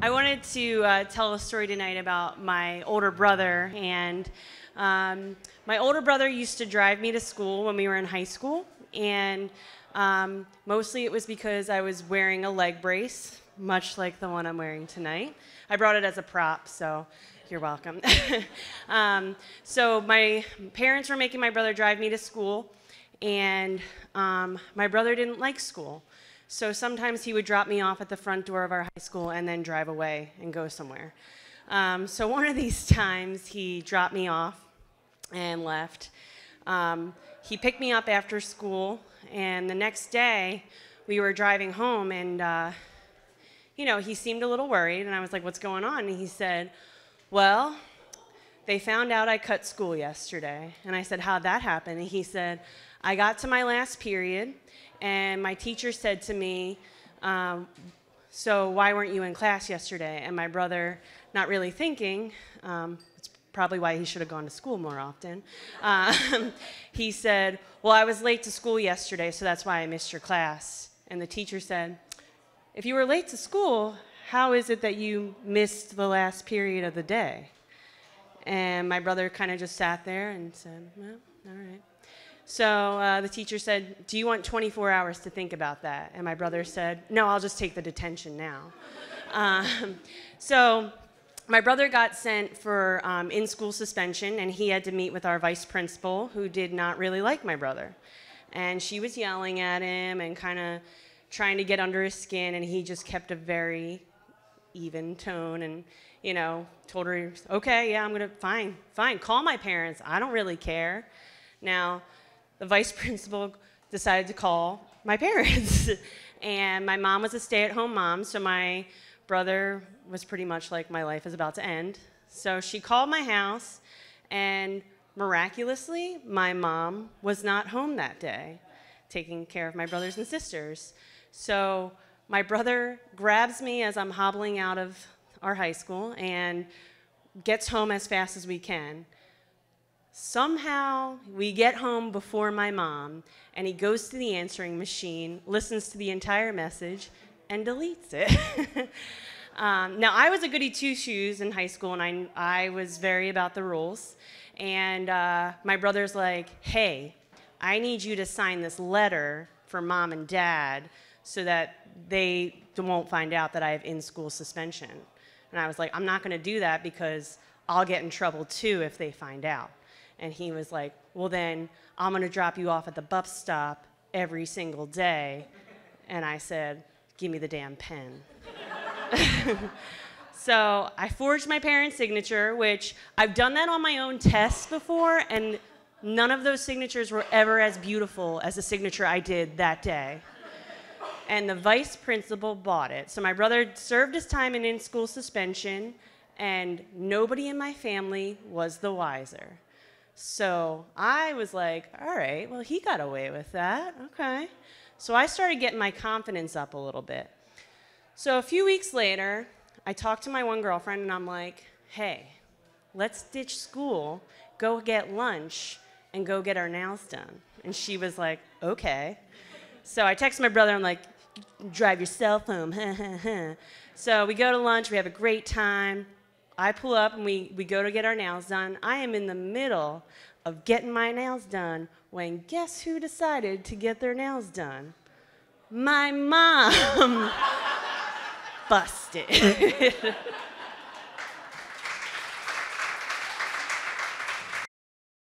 I wanted to tell a story tonight about my older brother. And my older brother used to drive me to school when we were in high school. And mostly it was because I was wearing a leg brace, much like the one I'm wearing tonight. I brought it as a prop, so you're welcome. So my parents were making my brother drive me to school. And my brother didn't like school. So sometimes he would drop me off at the front door of our high school and then drive away and go somewhere. So one of these times he dropped me off and left. He picked me up after school, and the next day we were driving home, and he seemed a little worried, and I was like, "What's going on?" And he said, "Well, they found out I cut school yesterday." And I said, "How'd that happen?" And he said, "I got to my last period, and my teacher said to me, so why weren't you in class yesterday?" And my brother, not really thinking, it's probably why he should have gone to school more often, he said, "Well, I was late to school yesterday, so that's why I missed your class." And the teacher said, "If you were late to school, how is it that you missed the last period of the day?" And my brother kind of just sat there and said, "Well, all right." So the teacher said, "Do you want 24 hours to think about that?" And my brother said, "No, I'll just take the detention now." So my brother got sent for in-school suspension, and he had to meet with our vice principal, who did not really like my brother. And she was yelling at him and kind of trying to get under his skin, and he just kept a very even tone and, told her, "Okay, yeah, I'm going to, fine, call my parents. I don't really care." Now, the vice principal decided to call my parents. And my mom was a stay-at-home mom, so my brother was pretty much like, my life is about to end. So she called my house, and miraculously, my mom was not home that day, taking care of my brothers and sisters. So my brother grabs me as I'm hobbling out of our high school and gets home as fast as we can. Somehow, we get home before my mom, and he goes to the answering machine, listens to the entire message, and deletes it. Now, I was a goody two-shoes in high school, and I was very about the rules. And my brother's like, "Hey, I need you to sign this letter for Mom and Dad so that they won't find out that I have in-school suspension." And I was like, "I'm not going to do that because I'll get in trouble, too, if they find out." And he was like, "Well, then I'm going to drop you off at the bus stop every single day." And I said, "Give me the damn pen." So I forged my parents' signature, which I've done that on my own tests before, and none of those signatures were ever as beautiful as the signature I did that day. And the vice principal bought it. So my brother served his time in in-school suspension, and nobody in my family was the wiser. So I was like, all right, well, he got away with that. Okay. So I started getting my confidence up a little bit. So a few weeks later, I talked to my one girlfriend, and I'm like, "Hey, let's ditch school, go get lunch, and go get our nails done." And she was like, "Okay." So I texted my brother, I'm like, "Drive yourself home." So we go to lunch, we have a great time. I pull up, and we go to get our nails done. I am in the middle of getting my nails done when guess who decided to get their nails done? My mom. Busted.